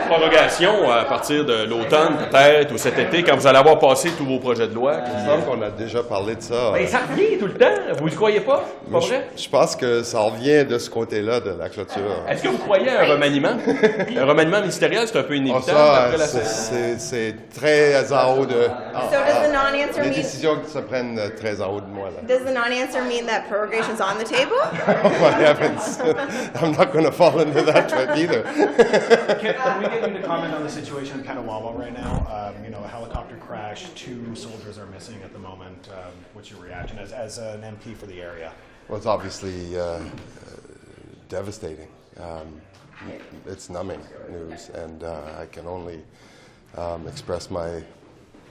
prorogation à partir de l'automne, peut-être, ou cet été, quand vous allez avoir passé tous vos projets de loi. Il me semble qu'on a déjà parlé de ça. Ben, ça revient tout le temps. Vous ne croyez pas? Pas vrai? Je pense que ça revient de ce côté-là de la clôture. Est-ce que vous croyez à un remaniement? Un remaniement ministériel, c'est un peu inévitable après la c'est très en haut de... So does the non-answer les mean... décisions se prennent très en haut de moi, là. Does the non-answer mean that prorogation's on the table? I'm not going to fall into that trap either. Can we get you to comment on the situation in Petawawa right now? A helicopter crash, 2 soldiers are missing at the moment. What's your reaction as an MP for the area? Well, it's obviously devastating. It's numbing news, and I can only express my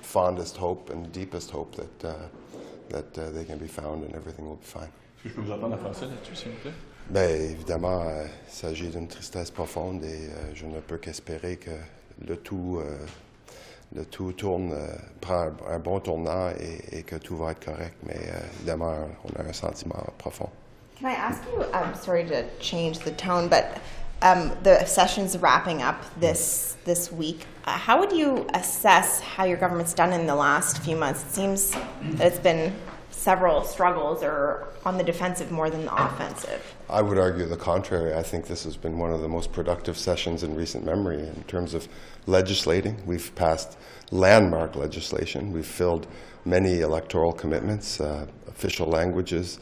fondest hope and deepest hope that they can be found and everything will be fine. Je peux vous entendre en français là-dessus, s'il vous plaît? Bien, évidemment, il s'agit d'une tristesse profonde et je ne peux qu'espérer que le tout prend un bon tournant et que tout va être correct. Mais évidemment, on a un sentiment profond. Can I ask you, sorry to change the tone, but the session's wrapping up this week. How would you assess how your government's done in the last few months? It seems that it's been several struggles or on the defensive more than the offensive. I would argue the contrary. I think this has been one of the most productive sessions in recent memory in terms of legislating. We've passed landmark legislation. We've filled many electoral commitments, official languages,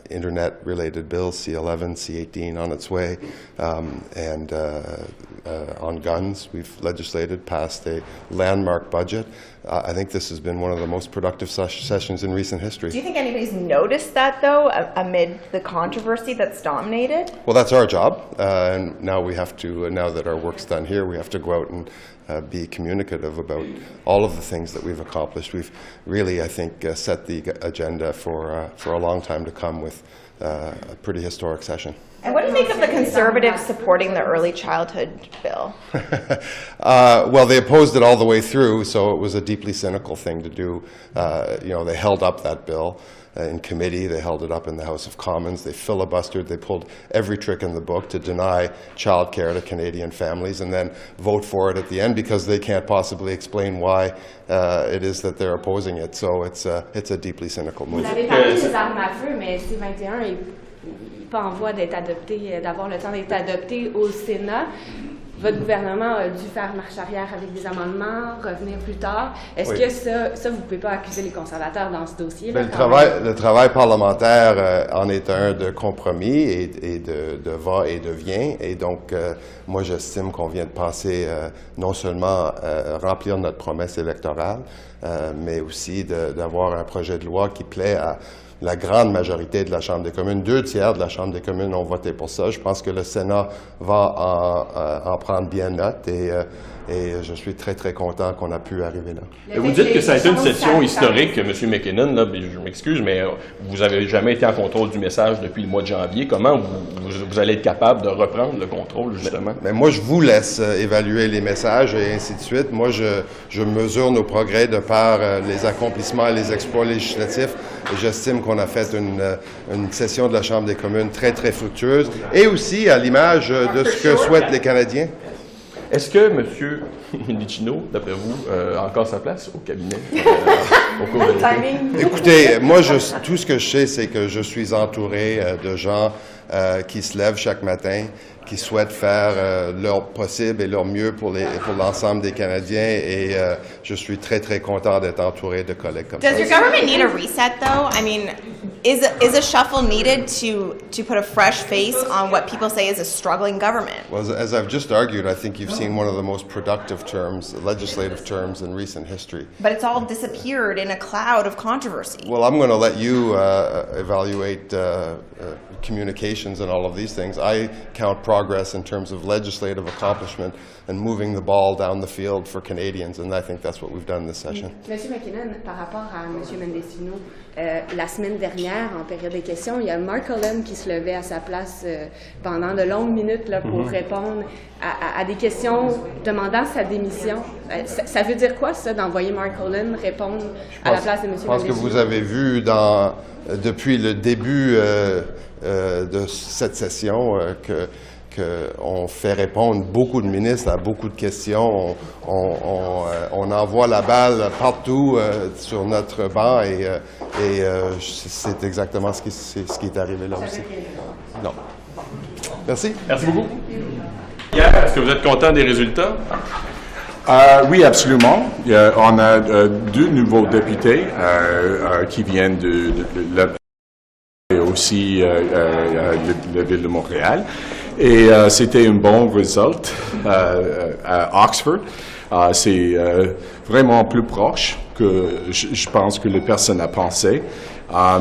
internet-related bills, C11, C18 on its way, and on guns, we've legislated, passed a landmark budget. I think this has been one of the most productive sessions in recent history. Do you think anybody's noticed that, though, amid the controversy that's dominated? Well, that's our job, and now we have to, now that our work's done here, we have to go out and be communicative about all of the things that we've accomplished. We've really, I think, set the agenda for a long time to come with a pretty historic session. And what do you think of the Conservatives supporting the early childhood bill? Well, they opposed it all the way through, so it was a deeply cynical thing to do. They held up that bill in committee. They held it up in the House of Commons. They filibustered. They pulled every trick in the book to deny child care to Canadian families and then vote for it at the end because they can't possibly explain why it is that they're opposing it. So it's a deeply cynical move. Vous avez parlé des armes à feu, mais C-21 est pas en voie d'être adopté, d'avoir le temps d'être adopté au Sénat. Votre gouvernement a dû faire marche arrière avec des amendements, revenir plus tard. Est-ce que ça, vous ne pouvez pas accuser les conservateurs dans ce dossier? Le travail parlementaire en est un de compromis et de va et de vient. Et donc, moi, j'estime qu'on vient de passer non seulement remplir notre promesse électorale, mais aussi d'avoir un projet de loi qui plaît à la grande majorité de la Chambre des communes. 2/3 de la Chambre des communes ont voté pour ça. Je pense que le Sénat va en prendre bien note et je suis très, très content qu'on a pu arriver là. Et vous dites que ça a été une session historique, M. MacKinnon, là, je m'excuse, mais vous n'avez jamais été en contrôle du message depuis le mois de janvier. Comment vous allez être capable de reprendre le contrôle, justement? Mais moi, je vous laisse évaluer les messages et ainsi de suite. Moi, je mesure nos progrès de par les accomplissements et les exploits législatifs. Et j'estime qu'on a fait une session de la Chambre des communes très, très fructueuse et aussi à l'image de ce que souhaitent les Canadiens. Est-ce que M. Licino, d'après vous, a encore sa place au cabinet au cours de l'été? Écoutez, moi, tout ce que je sais, c'est que je suis entouré de gens qui se lèvent chaque matin, qui souhaitent faire leur possible et leur mieux pour l'ensemble des Canadiens et je suis très, très content d'être entouré de collègues comme ça. Does your government need a reset, though? I mean, is a shuffle needed to put a fresh face on what people say is a struggling government? Well, as I've just argued, I think you've seen one of the most productive terms, legislative terms in recent history. But it's all disappeared in a cloud of controversy. Well, I'm going to let you evaluate communications and all of these things. I count progress in terms of legislative accomplishment and moving the ball down the field for Canadians, and I think that's what we've done this session. Monsieur MacKinnon, par rapport à Monsieur Mendicino, la semaine dernière, en période des questions, il y a Mark Holland qui se levait à sa place pendant de longues minutes là, pour répondre à des questions demandant sa démission. Ça veut dire quoi, ça, d'envoyer Mark Holland répondre à la place de Monsieur Mendicino? Je pense que vous avez vu depuis le début de cette session que qu'on fait répondre beaucoup de ministres à beaucoup de questions. On envoie la balle partout sur notre banc et c'est exactement ce qui est arrivé là aussi. Non. Merci. Merci beaucoup. Pierre, est-ce que vous êtes content des résultats? Oui, absolument. On a deux nouveaux députés qui viennent de et aussi la ville de Montréal. Et c'était un bon résultat à Oxford. C'est vraiment plus proche que je pense que les personnes a pensé.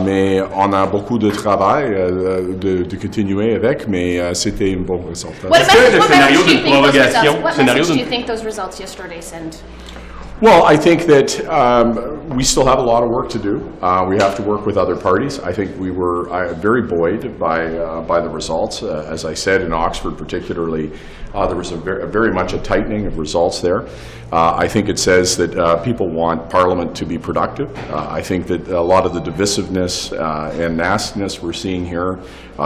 Mais on a beaucoup de travail de continuer avec, mais c'était un bon résultat. Est-ce que le scénario d'une prorogation... What message do you think those results yesterday send? Well, I think that we still have a lot of work to do. We have to work with other parties. I think we were very buoyed by the results. As I said, in Oxford particularly, there was very much a tightening of results there. I think it says that people want Parliament to be productive. I think that a lot of the divisiveness and nastiness we're seeing here,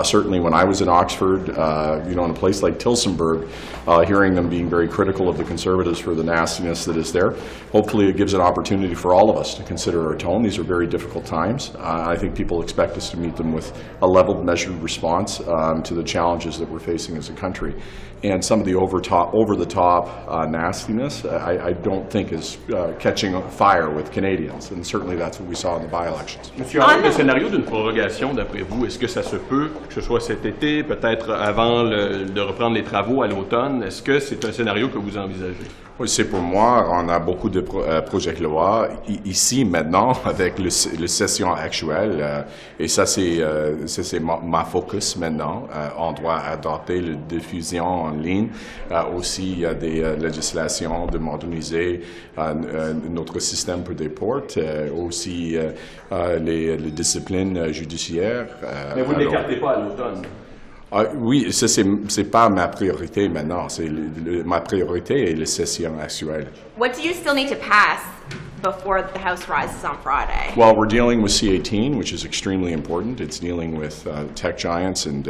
certainly when I was in Oxford, in a place like Tillsonburg, hearing them being very critical of the Conservatives for the nastiness that is there, hopefully it gives an opportunity for all of us to consider our tone. These are very difficult times. I think people expect us to meet them with a leveled, measured response to the challenges that we're facing as a country. And some of the over-the-top nastiness, I don't think is catching fire with Canadians, and certainly that's what we saw in the by-elections. Monsieur Alghabra, le scénario d'une prorogation, d'après vous, est-ce que ça se peut, que ce soit cet été, peut-être avant de reprendre les travaux à l'automne? Est-ce que c'est un scénario que vous envisagez? Oui, c'est pour moi. On a beaucoup de projets de loi ici maintenant avec la session actuelle et ça c'est ma focus maintenant. On doit adopter la diffusion en ligne. Aussi, il y a des législations de moderniser notre système pour des portes. Aussi, les disciplines judiciaires. Mais vous ne l'écartez pas à l'automne. Oui, ça c'est pas ma priorité maintenant. Ma priorité est la session actuelle. What do you still need to pass before the House rises on Friday? Well, we're dealing with C-18, which is extremely important. It's dealing with tech giants and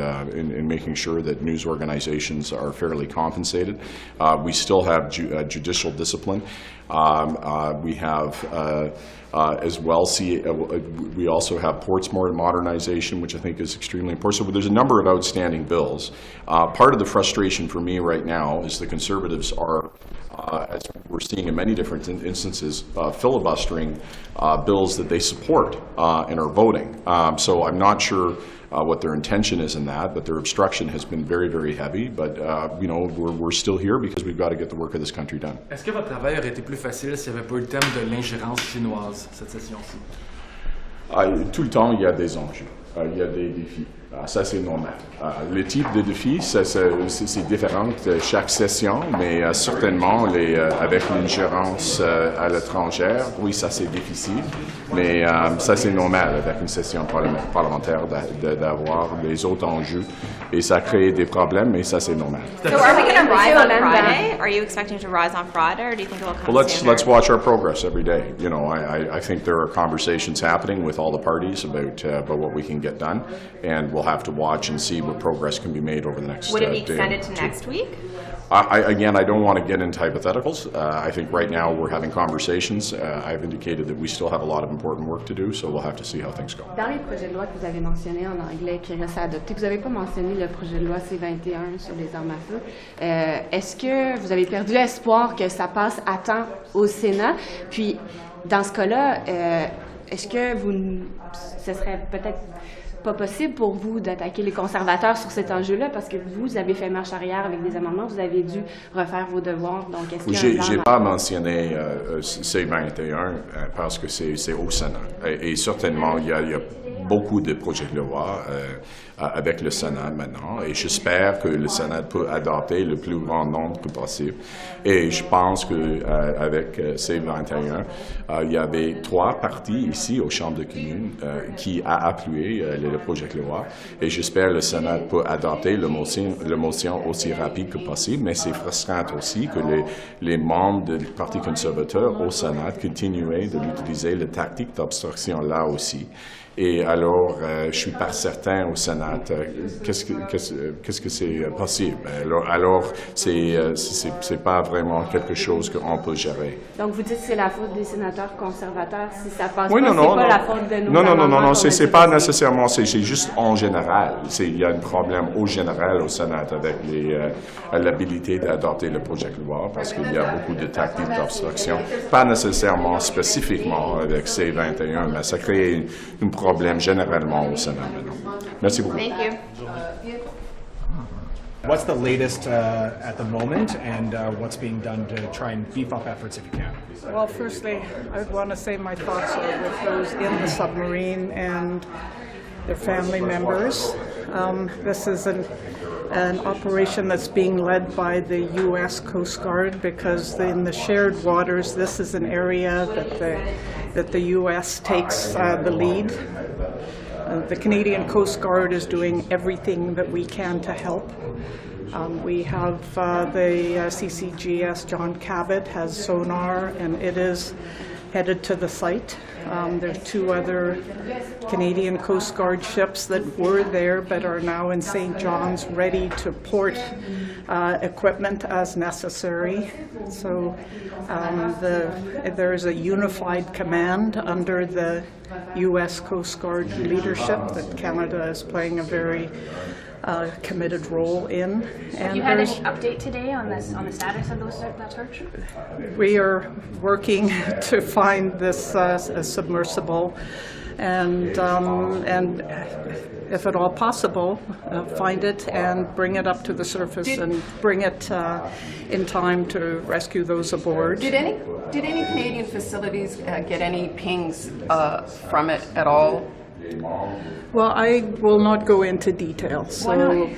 making sure that news organizations are fairly compensated. We still have judicial discipline. We have as well, we also have ports modernization, which I think is extremely important. So there's a number of outstanding bills. Part of the frustration for me right now is the Conservatives are, as we're seeing in many different instances, filibustering bills that they support and are voting. So I'm not sure what their intention is in that, but their obstruction has been very, very heavy. But, we're still here because we've got to get the work of this country done. Est-ce que votre travail aurait été plus facile s'il n'y avait pas eu le thème de l'ingérence chinoise, cette session-ci? Tout le temps, il y a des enjeux, il y a des défis. Ça, c'est normal. Le type de défi, c'est différent de chaque session, mais certainement, avec l'ingérence à l'étranger, oui, ça, c'est difficile. Mais ça, c'est normal avec une session parlementaire d'avoir les autres enjeux. Et ça crée des problèmes, mais ça, c'est normal. So are we going to rise on Friday? Are you expecting to rise on Friday, or do you think it will come sooner? Let's watch our progress every day. I think there are conversations happening with all the parties about what we can get done, and we'll have to watch and see what progress can be made over the next Would it be day. extended to next week? Again, I don't want to get into hypotheticals. I think right now we're having conversations. I've indicated that we still have a lot of important work to do, so we'll have to see how things go. Dans les projets de loi que vous avez mentionnés en anglais qui restent à adopter, vous n'avez pas mentionné le projet de loi C-21 sur les armes à feu. Est-ce que vous avez perdu l'espoir que ça passe à temps au Sénat? Puis, dans ce cas-là, est-ce que ce serait peut-être pas possible pour vous d'attaquer les conservateurs sur cet enjeu-là parce que vous avez fait marche arrière avec des amendements, vous avez dû refaire vos devoirs. Donc, est-ce qu'il y a un plan? J'ai pas mentionné C-21 parce que c'est au Sénat. Et certainement, il y a beaucoup de projets de loi avec le Sénat maintenant, et j'espère que le Sénat peut adopter le plus grand nombre que possible. Et je pense qu'avec C-21, il y avait 3 partis ici aux Chambres de communes qui a appuyé le projet de loi, et j'espère que le Sénat peut adopter le motion aussi rapide que possible, mais c'est frustrant aussi que les membres du Parti conservateur au Sénat continuent d'utiliser la tactique d'obstruction là aussi. Et alors, je suis pas certain au Sénat qu'est-ce que c'est possible. Alors c'est pas vraiment quelque chose qu'on peut gérer. Donc, vous dites que c'est la faute des sénateurs conservateurs. Si ça passe Oui, pas, non, c'est non, pas non. la faute de nos Non, c'est pas nécessairement, c'est juste en général. Il y a un problème au général au Sénat avec l'habilité d'adopter le projet de loi parce qu'il y a beaucoup de tactiques d'obstruction. Pas nécessairement spécifiquement avec C-21, mais ça crée un problème généralement au Sénat maintenant. Merci beaucoup. Thank you. What's the latest at the moment, and what's being done to try and beef up efforts if you can? Well, firstly, I want to say my thoughts are with those in the submarine and their family members. This is an operation that's being led by the U.S. Coast Guard because in the shared waters, this is an area that the U.S. takes the lead. The Canadian Coast Guard is doing everything that we can to help. We have the CCGS John Cabot has sonar, and it is headed to the site. There's 2 other Canadian Coast Guard ships that were there but are now in St. John's ready to port equipment as necessary. So there's a unified command under the U.S. Coast Guard leadership that Canada is playing a very committed role in. Have you had any update today on the status of that search? We are working to find this submersible, and if at all possible, find it and bring it up to the surface and bring it in time to rescue those aboard. Did any Canadian facilities get any pings from it at all? Well, I will not go into details. Why not?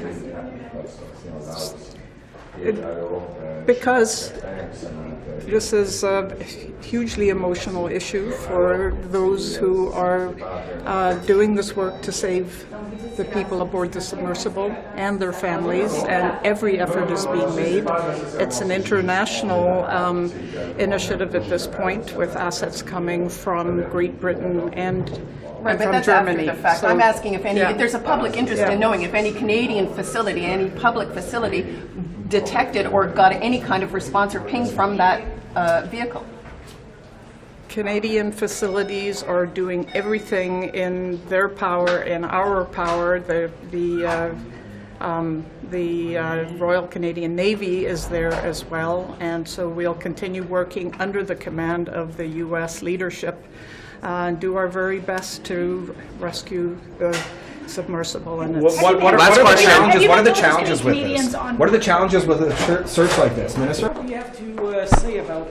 Because this is a hugely emotional issue for those who are doing this work to save the people aboard the submersible and their families, and every effort is being made. It's an international initiative at this point, with assets coming from Great Britain and Right, but from that's Germany. after the fact. So, I'm asking if there's a public interest Yeah. in knowing if any Canadian facility, any public facility detected or got any kind of response or ping from that vehicle. Canadian facilities are doing everything in their power, in our power. The Royal Canadian Navy is there as well, and so we'll continue working under the command of the U.S. leadership and do our very best to rescue the submersible. And its What are the challenges with Canadians this? on What are the challenges with a search like this, Minister? What do you have to say about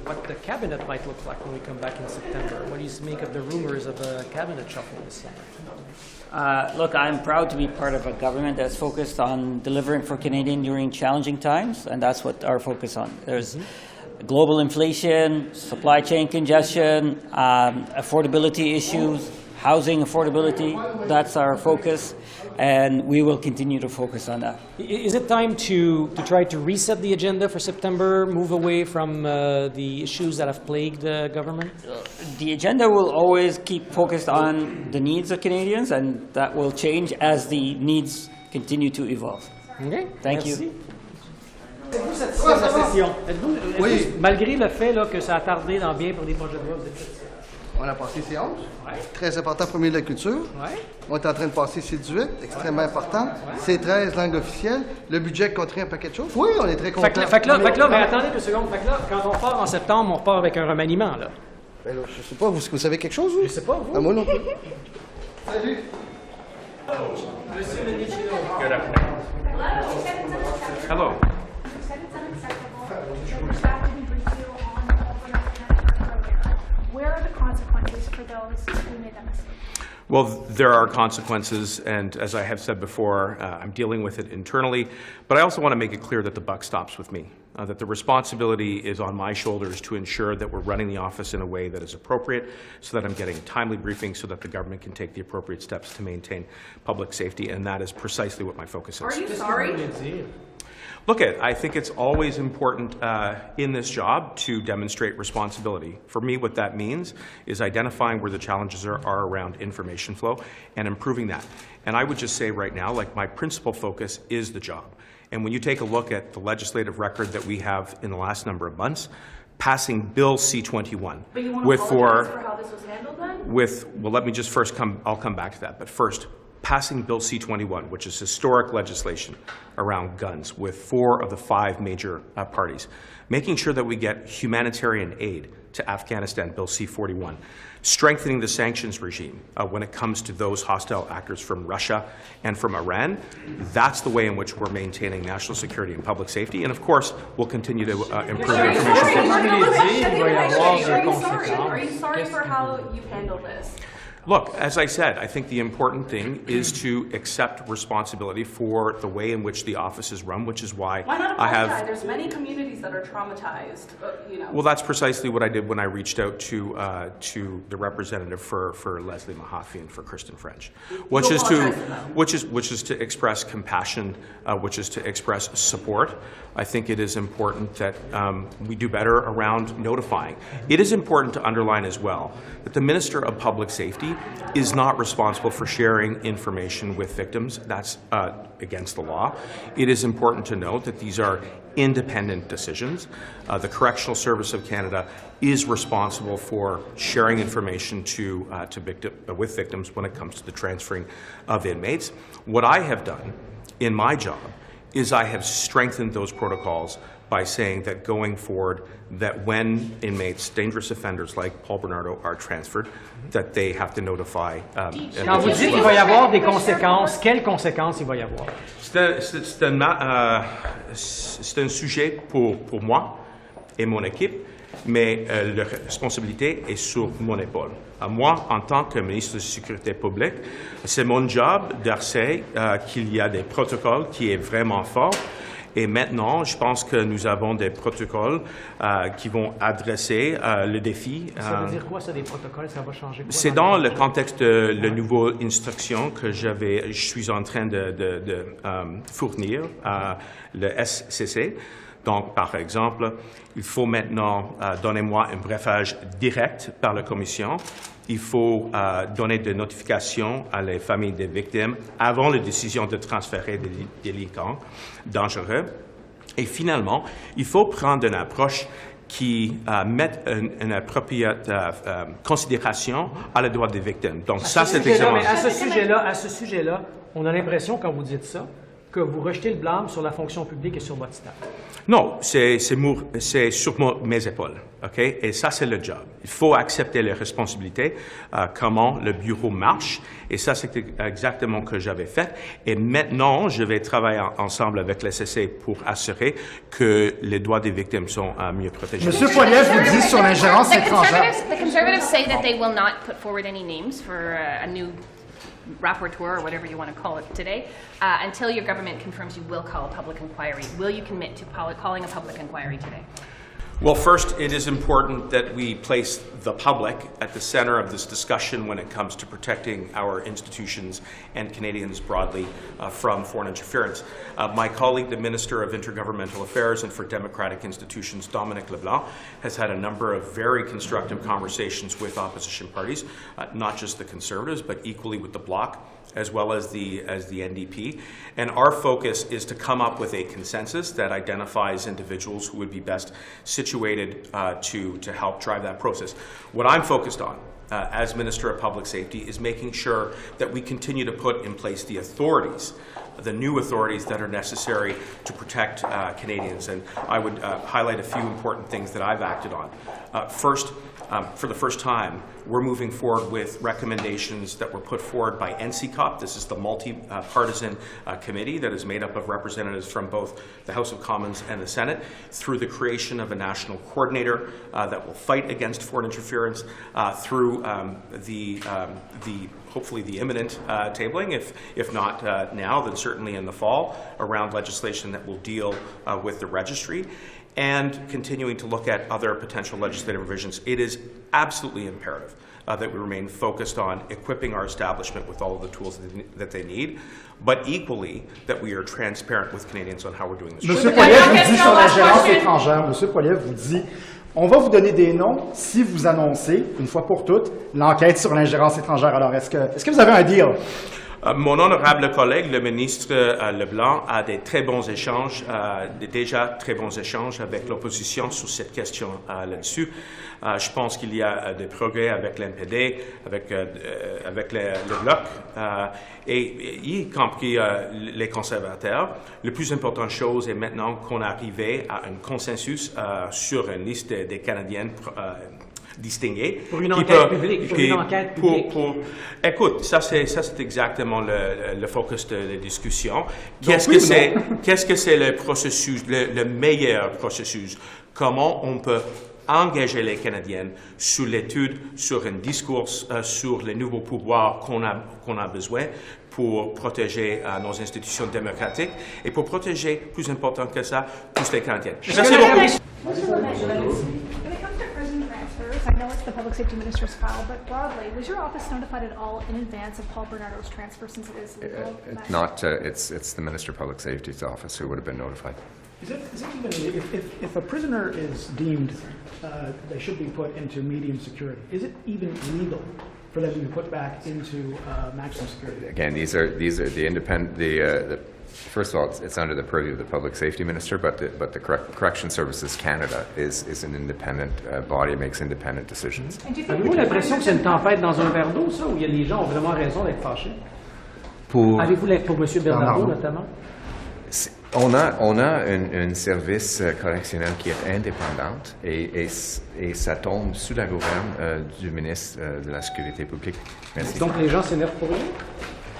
what the cabinet might look like when we come back in September? What do you make of the rumors of a cabinet shuffle this summer? Look, I'm proud to be part of a government that's focused on delivering for Canadians during challenging times, and that's what our focus on. There's global inflation, supply chain congestion, affordability issues, housing affordability. That's our focus, and we will continue to focus on that. Is it time to try to reset the agenda for September, move away from the issues that have plagued the government? The agenda will always keep focused on the needs of Canadians, and that will change as the needs continue to evolve. Okay. Thank Merci. you. Êtes-vous satisfait de la session? Êtes-vous, malgré le fait là, que ça a tardé dans bien pour des projets de loi, vous êtes satisfait? On a passé C11, très important pour le milieu de la culture. On est en train de passer C18, extrêmement important. C13, langue officielle. Le budget contient un paquet de choses. Oui, on est très content. Fait que là, mais attendez 2 secondes. Fait que là, quand on part en septembre, on repart avec un remaniement, là. Ben là, je sais pas, vous savez quelque chose, vous? Je sais pas, vous. Ah, moi non plus. Salut. Monsieur Ménicino. Good afternoon. Hello. Where are the consequences for those who made that mistake? Well, there are consequences, and as I have said before, I'm dealing with it internally, but I also want to make it clear that the buck stops with me, that the responsibility is on my shoulders to ensure that we're running the office in a way that is appropriate, so that I'm getting timely briefings so that the government can take the appropriate steps to maintain public safety, and that is precisely what my focus is. Are you sorry? Look, I think it's always important in this job to demonstrate responsibility. For me, what that means is identifying where the challenges are around information flow and improving that. And I would just say right now, like, my principal focus is the job. And when you take a look at the legislative record that we have in the last number of months, passing Bill C-21. But you want to apologize for how this was handled then? Well, let me just first I'll come back to that. But first, passing Bill C-21, which is historic legislation around guns with 4 of the 5 major parties, making sure that we get humanitarian aid to Afghanistan, Bill C-41, strengthening the sanctions regime when it comes to those hostile actors from Russia and from Iran. That's the way in which we're maintaining national security and public safety. And of course, we'll continue to improve information. Are you sorry for how you've handled this? Look, as I said, I think the important thing is to accept responsibility for the way in which the office is run, which is why not I have... There's many communities that are traumatized, Well, that's precisely what I did when I reached out to the representative for Leslie Mahaffey and for Kristen French, which is to express compassion, which is to express support. I think it is important that we do better around notifying. It is important to underline as well that the Minister of Public Safety is not responsible for sharing information with victims. That's against the law. It is important to note that these are independent decisions. The Correctional Service of Canada is responsible for sharing information with victims when it comes to the transferring of inmates. What I have done in my job is I have strengthened those protocols by saying that going forward, that when inmates, dangerous offenders like Paul Bernardo, are transferred, that they have to notify. Quand vous dites qu'il va y avoir des conséquences, quelles conséquences il va y avoir? C'est un sujet pour moi et mon équipe, mais la responsabilité est sur mon épaule. Moi, en tant que ministre de la Sécurité publique, c'est mon job d'essayer qu'il y a des protocoles qui est vraiment fort. Et maintenant, je pense que nous avons des protocoles qui vont adresser le défi. Ça veut dire quoi, ça, des protocoles? Ça va changer quoi? C'est dans le contexte de la nouvelle instruction que je suis en train de fournir à le SCC. Donc, par exemple, il faut maintenant donner-moi un briefage direct par la Commission. Il faut donner des notifications à les familles des victimes avant la décision de transférer des délinquants dangereux. Et finalement, il faut prendre une approche qui mette une appropriate considération à la droit des victimes. Donc, ça, c'est exactement... Mais à ce sujet-là, on a l'impression, quand vous dites ça, que vous rejetez le blâme sur la fonction publique et sur votre staff. Non, c'est sur mes épaules, ok? Et ça, c'est le job. Il faut accepter les responsabilités, comment le bureau marche, et ça, c'est exactement ce que j'avais fait. Et maintenant, je vais travailler ensemble avec le SCC pour assurer que les droits des victimes sont mieux protégés. Monsieur Poilievre vous dit sur l'ingérence étrangère. The Conservatives say that they will not put forward any names for a new rapporteur or whatever you want to call it today, until your government confirms you will call a public inquiry. Will you commit to calling a public inquiry today? Well, first, it is important that we place the public at the center of this discussion when it comes to protecting our institutions and Canadians broadly from foreign interference. My colleague, the Minister of Intergovernmental Affairs and for Democratic Institutions, Dominic LeBlanc, has had a number of very constructive conversations with opposition parties, not just the Conservatives, but equally with the Bloc, as well as the NDP. And our focus is to come up with a consensus that identifies individuals who would be best situated to help drive that process. What I'm focused on as Minister of Public Safety is making sure that we continue to put in place the authorities, the new authorities that are necessary to protect Canadians. And I would highlight a few important things that I've acted on. First, for the first time, we're moving forward with recommendations that were put forward by NCCOP. This is the multi-partisan committee that is made up of representatives from both the House of Commons and the Senate, through the creation of a national coordinator that will fight against foreign interference, through hopefully the imminent tabling, if not now, then certainly in the fall, around legislation that will deal with the registry. and continuing to look at other potential legislative revisions, it is absolutely imperative that we remain focused on equipping our establishment with all of the tools that they need, but equally that we are transparent with Canadians on how we're doing this. Monsieur Poilievre vous dit sur l'ingérence étrangère, Monsieur Poilievre vous dit, on va vous donner des noms si vous annoncez, une fois pour toutes, l'enquête sur l'ingérence étrangère. Alors, est-ce que vous avez un deal? Mon honorable collègue, le ministre Leblanc, a des très bons échanges, déjà très bons échanges avec l'opposition sur cette question là-dessus. Je pense qu'il y a des progrès avec l'NPD, avec le Bloc, et y compris les conservateurs. La plus importante chose est maintenant qu'on est arrivé à un consensus sur une liste des Canadiennes distingués. Pour une enquête publique. Écoute, ça c'est exactement le focus de la discussion. Qu'est-ce que c'est le processus, le meilleur processus? Comment on peut engager les Canadiennes sur l'étude, sur un discours sur les nouveaux pouvoirs qu'on a besoin pour protéger nos institutions démocratiques et pour protéger, plus important que ça, tous les Canadiens. Merci beaucoup. I know it's the Public Safety Minister's file, but broadly, was your office notified at all in advance of Paul Bernardo's transfer since it is legal? It's the Minister of Public Safety's office who would have been notified. Is it even, if a prisoner is deemed they should be put into medium security, is it even legal for them to be put back into maximum security? Again, these are the independent, first of all, it's under the purview of the Public Safety Minister, but the Correction Services Canada is an independent body, makes independent decisions. Avez-vous l'impression que c'est une tempête dans un verre d'eau, ça, où les gens ont vraiment raison d'être fâchés? Avez-vous pour M. Bernardo, notamment? On a un service correctionnel qui est indépendant et ça tombe sous la gouverne du ministre de la Sécurité publique. Merci. Donc les gens s'énervent pour rien?